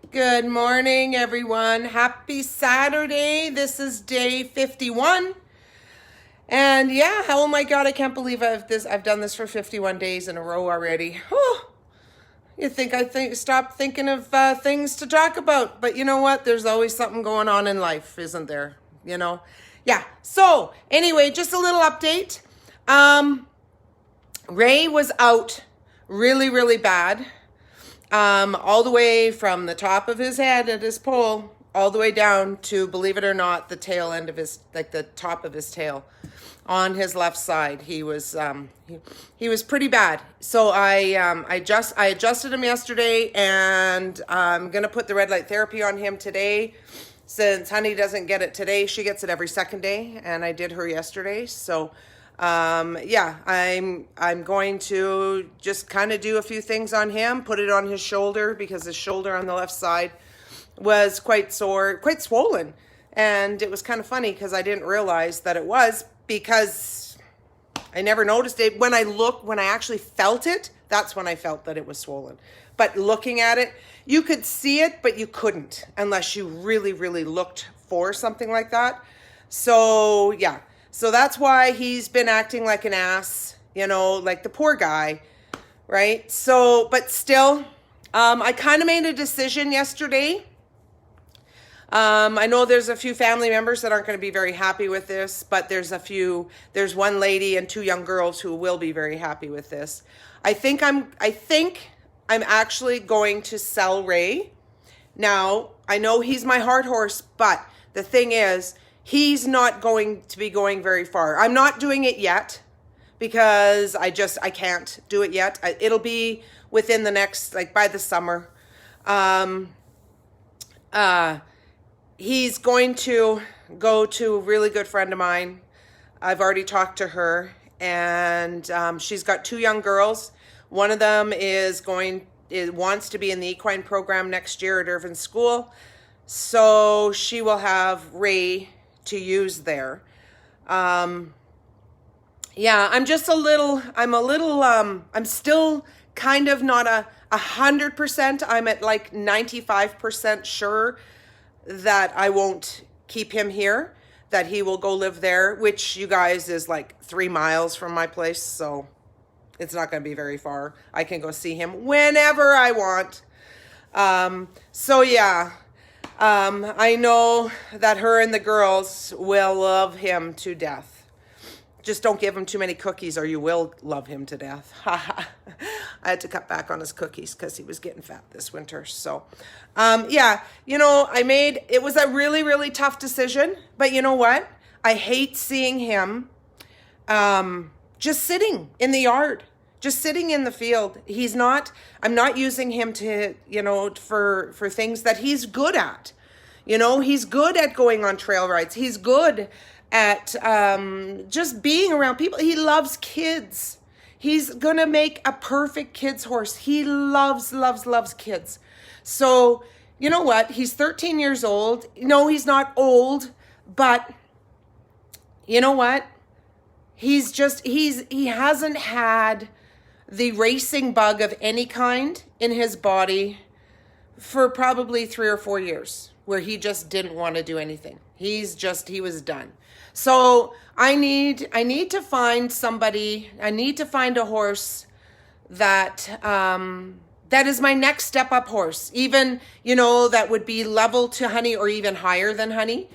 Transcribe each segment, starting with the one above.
Good morning, everyone. Happy Saturday. This is day 51. And yeah, oh my God, I can't believe I've done this for 51 days in a row already. Whew. You think stop thinking of things to talk about, but you know what? There's always something going on in life, isn't there? Yeah. So anyway, just a little update. Ray was out really, really bad. All the way from the top of his head at his pole, all the way down to, believe it or not, the tail end of his, like the top of his tail, on his left side. He was pretty bad. So I adjusted him yesterday, and I'm gonna put the red light therapy on him today. Since Honey doesn't get it today, she gets it every second day, and I did her yesterday. So yeah, I'm going to just kind of do a few things on him, put it on his shoulder, because his shoulder on the left side was quite sore, quite swollen. And it was kind of funny because I didn't realize that it was, because I never noticed it. When I actually felt it, that's when I felt that it was swollen. But looking at it, you could see it, but you couldn't unless you really, really looked for something like that. So yeah. So that's why he's been acting like an ass, like the poor guy, right? So, but still, I kind of made a decision yesterday. I know there's a few family members that aren't going to be very happy with this, but there's one lady and two young girls who will be very happy with this. I think I'm actually going to sell Ray. Now, I know he's my heart horse, but the thing is, he's not going to be going very far. I'm not doing it yet because I can't do it yet. It'll be within the next, by the summer. He's going to go to a really good friend of mine. I've already talked to her, and she's got two young girls. One of them wants to be in the equine program next year at Irvine School. So she will have Ray to use there. Yeah, I'm still kind of not 100%. I'm at like 95% sure that I won't keep him here, that he will go live there, which, you guys, is like 3 miles from my place. So it's not going to be very far. I can go see him whenever I want. So yeah. I know that her and the girls will love him to death. Just don't give him too many cookies or you will love him to death. I had to cut back on his cookies because he was getting fat this winter. So, yeah, it was a really, really tough decision. But you know what? I hate seeing him just sitting in the yard, just sitting in the field. I'm not using him to, for things that he's good at. He's good at going on trail rides. He's good at just being around people. He loves kids. He's going to make a perfect kid's horse. He loves, loves, loves kids. So, you know what? He's 13 years old. No, he's not old, but you know what? He hasn't had the racing bug of any kind in his body for probably 3 or 4 years, where he just didn't want to do anything. He was done. So I need to find somebody. I need to find a horse that is my next step up horse. Even, that would be level to Honey or even higher than Honey,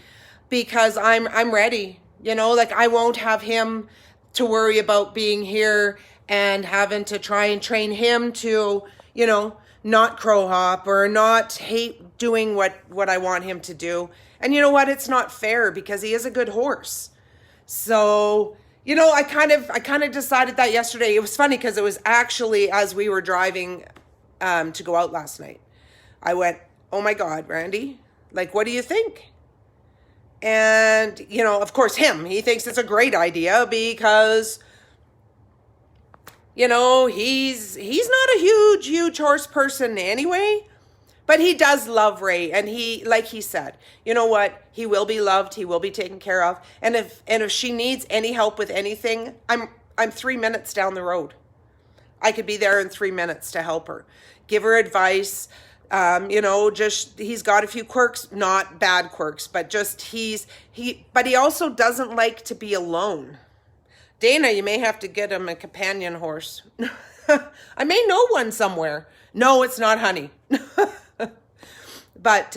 because I'm ready. I won't have him to worry about being here and having to try and train him to, not crow hop or not hate doing what I want him to do. And you know what? It's not fair because he is a good horse. So, I kind of decided that yesterday. It was funny because it was actually as we were driving to go out last night. I went, "Oh my God, Randy, what do you think?" And, of course he thinks it's a great idea because he's not a huge horse person anyway, but he does love Ray. And he, like he said, you know what? He will be loved. He will be taken care of. And if she needs any help with anything, I'm 3 minutes down the road. I could be there in 3 minutes to help her, give her advice, Just he's got a few quirks, not bad quirks, but just but he also doesn't like to be alone. Dana, you may have to get him a companion horse. I may know one somewhere. No, it's not Honey. But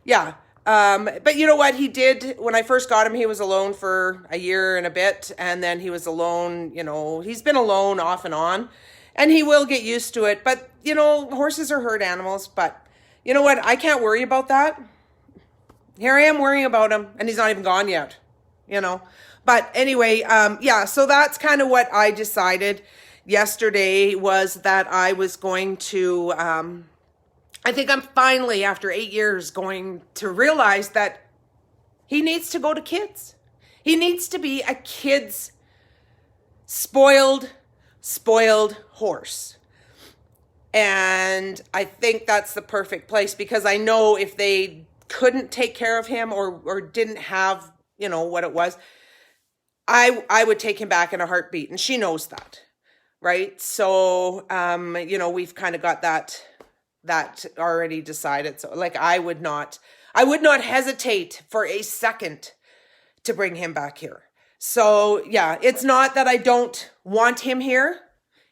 yeah. But you know what he did when I first got him? He was alone for a year and a bit, and then he was alone. He's been alone off and on, and he will get used to it. But horses are herd animals. But you know what? I can't worry about that. Here I am worrying about him, and he's not even gone yet. But anyway, yeah. So that's kind of what I decided yesterday, was that I was going to. I think I'm finally, after 8 years, going to realize that he needs to go to kids. He needs to be a kid's spoiled horse. And I think that's the perfect place, because I know if they couldn't take care of him or didn't have, what it was, I would take him back in a heartbeat. And she knows that, right? So, we've kind of got that already decided. So I would not hesitate for a second to bring him back here. So yeah, it's not that I don't want him here.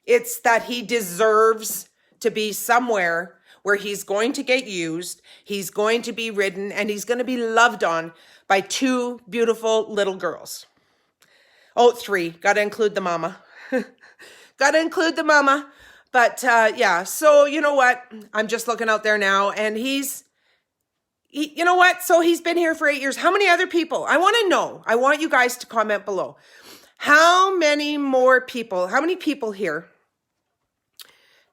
It's that he deserves to be somewhere where he's going to get used, he's going to be ridden, and he's going to be loved on by 2 beautiful little girls. Oh, 3. Got to include the mama. But yeah, so you know what? I'm just looking out there now, and you know what? So he's been here for 8 years. How many other people? I want to know. I want you guys to comment below. How many people here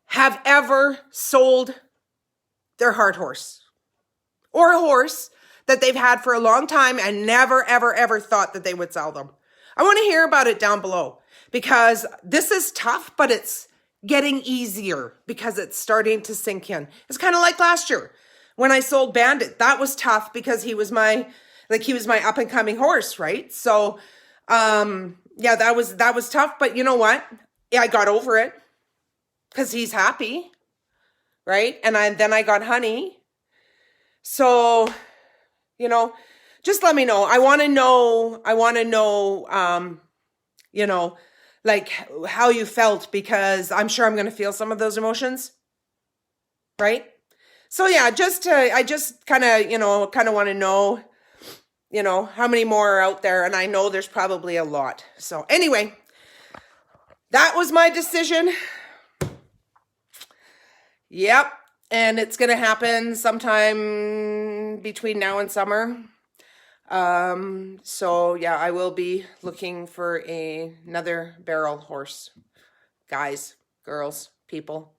have ever sold their heart horse? Or a horse that they've had for a long time and never, ever, ever thought that they would sell them? I want to hear about it down below, because this is tough, but it's getting easier because it's starting to sink in. It's kind of like last year when I sold Bandit. That was tough because he was my up and coming horse, right? So, yeah, that was tough, but you know what? Yeah, I got over it because he's happy, right? And then I got Honey. So, just let me know. I want to know, like how you felt, because I'm sure I'm going to feel some of those emotions, right? So yeah, I just kind of want to know, how many more are out there, and I know there's probably a lot. So anyway, that was my decision. Yep, and it's going to happen sometime between now and summer. So yeah, I will be looking for another barrel horse. Guys, girls, people.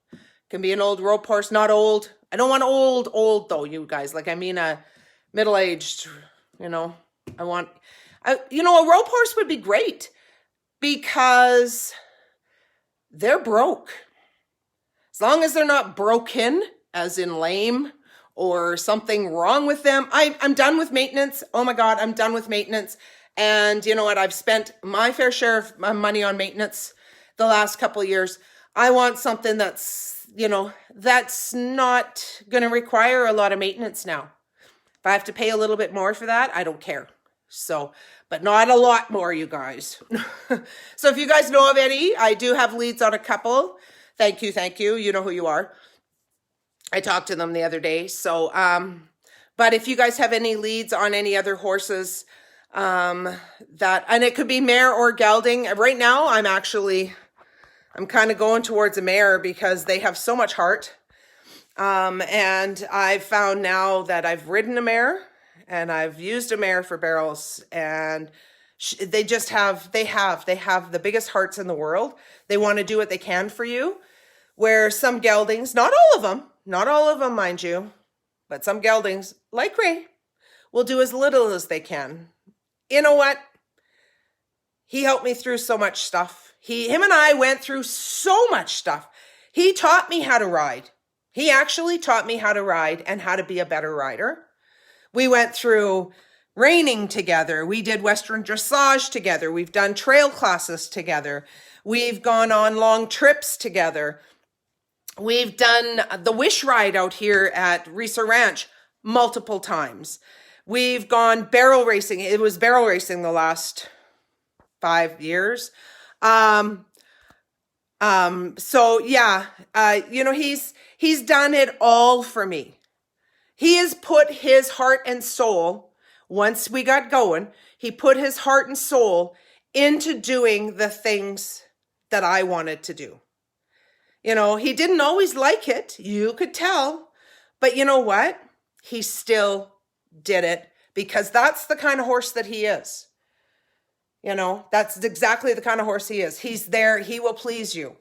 Can be an old rope horse, not old. I don't want old though, you guys. I mean a middle-aged, a rope horse would be great because they're broke. As long as they're not broken, as in lame, or something wrong with them. I'm done with maintenance. Oh my God, I'm done with maintenance. And you know what? I've spent my fair share of money on maintenance the last couple of years. I want something that's, that's not going to require a lot of maintenance now. If I have to pay a little bit more for that, I don't care. So, but not a lot more, you guys. So if you guys know of any, I do have leads on a couple. Thank you. You know who you are. I talked to them the other day. So, but if you guys have any leads on any other horses, and it could be mare or gelding. Right now, I'm kind of going towards a mare because they have so much heart. And I've found now that I've ridden a mare and I've used a mare for barrels, and they have the biggest hearts in the world. They want to do what they can for you. Where some geldings, not all of them, mind you, but some geldings, like Ray, will do as little as they can. You know what? He helped me through so much stuff. Him and I went through so much stuff. He taught me how to ride. He actually taught me how to ride and how to be a better rider. We went through reining together. We did Western dressage together. We've done trail classes together. We've gone on long trips together. We've done the Wish Ride out here at Risa Ranch multiple times. We've gone barrel racing. It was barrel racing the last 5 years. So yeah, he's done it all for me. He has put his heart and soul, once we got going, he put his heart and soul into doing the things that I wanted to do. He didn't always like it. You could tell. But you know what? He still did it because that's the kind of horse that he is. That's exactly the kind of horse he is. He's there. He will please you,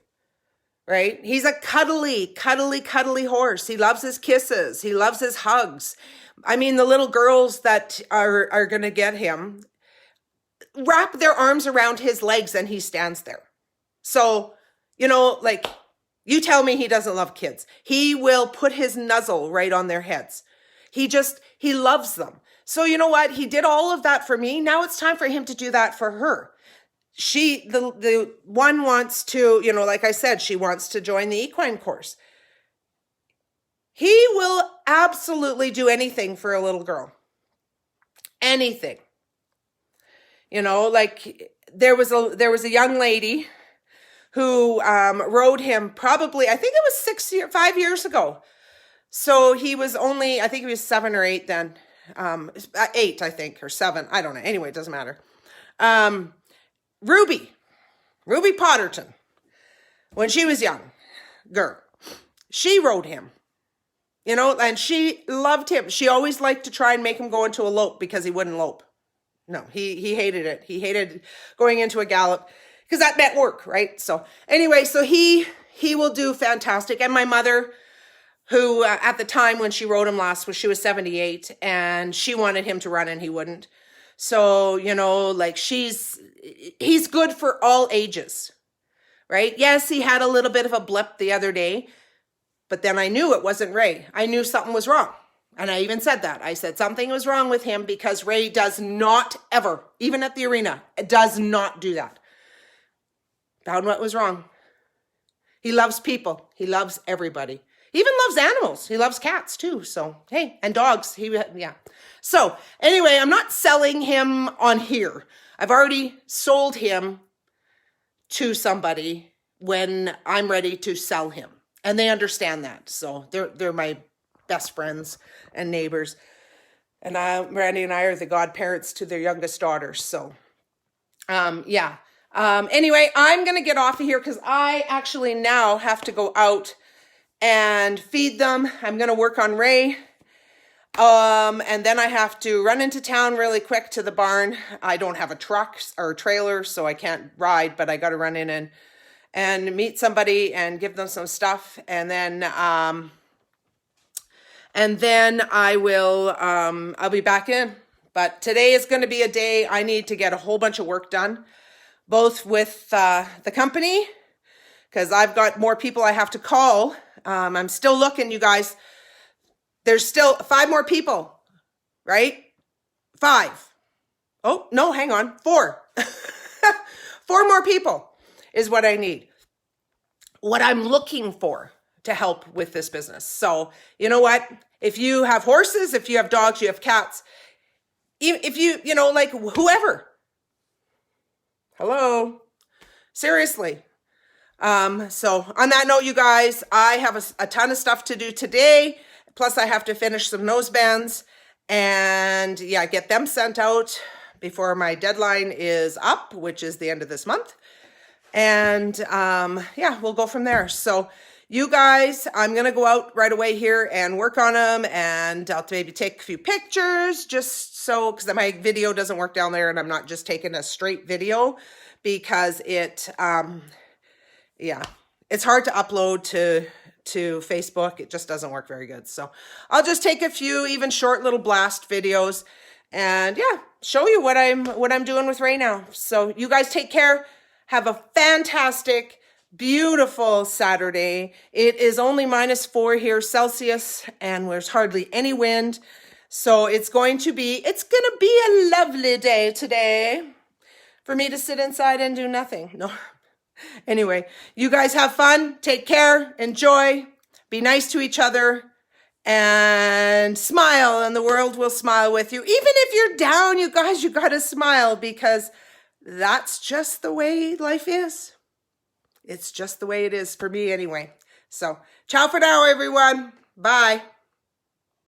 right? He's a cuddly horse. He loves his kisses. He loves his hugs. I mean, the little girls that are going to get him wrap their arms around his legs and he stands there. So, you tell me he doesn't love kids. He will put his nuzzle right on their heads. He loves them. So you know what? He did all of that for me. Now it's time for him to do that for her. The one wants to, like I said, she wants to join the equine course. He will absolutely do anything for a little girl. Anything. There was a young lady who rode him probably, I think it was 5 years ago. So he was only, I think he was 7 or 8 then. 8, I think, or 7. I don't know. Anyway, it doesn't matter. Ruby Potterton, when she was young, she rode him, and she loved him. She always liked to try and make him go into a lope because he wouldn't lope. No, he hated it. He hated going into a gallop because that meant work, right? So anyway, so he will do fantastic. And my mother, who at the time when she rode him last, she was 78 and she wanted him to run and he wouldn't. So, he's good for all ages, right? Yes, he had a little bit of a blip the other day, but then I knew it wasn't Ray. I knew something was wrong. And I even said that. I said something was wrong with him because Ray does not ever, even at the arena, does not do that. Found what was wrong. He loves people. He loves everybody. He even loves animals. He loves cats too. So, hey, and dogs. Yeah. So anyway, I'm not selling him on here. I've already sold him to somebody when I'm ready to sell him. And they understand that. So they're my best friends and neighbors. And Randy and I are the godparents to their youngest daughter. So, yeah. Anyway, I'm going to get off of here because I actually now have to go out and feed them. I'm going to work on Ray. And then I have to run into town really quick to the barn. I don't have a truck or a trailer, so I can't ride, but I got to run in and meet somebody and give them some stuff. And then I will, I'll be back in. But today is going to be a day I need to get a whole bunch of work done, both with the company, because I've got more people I have to call. I'm still looking, you guys. There's still 5 more people, right? 5. Oh, no, hang on. 4. 4 more people is what I need. What I'm looking for to help with this business. So, you know what? If you have horses, if you have dogs, you have cats, if you whoever. Hello. Seriously. So on that note, you guys, I have a ton of stuff to do today. Plus I have to finish some nosebands and get them sent out before my deadline is up, which is the end of this month. And we'll go from there. So you guys, I'm going to go out right away here and work on them, and I'll maybe take a few pictures just so, because my video doesn't work down there and I'm not just taking a straight video because it's hard to upload to Facebook. It just doesn't work very good. So I'll just take a few even short little blast videos and show you what I'm doing with Ray now. So you guys take care. Have a fantastic, beautiful Saturday. It is only -4 here Celsius and there's hardly any wind. So it's going to be a lovely day today for me to sit inside and do nothing. No, Anyway, you guys have fun. Take care. Enjoy. Be nice to each other. And smile, and the world will smile with you. Even if you're down, you guys, you got to smile, because that's just the way life is. It's just the way it is for me anyway. So, ciao for now, everyone. Bye.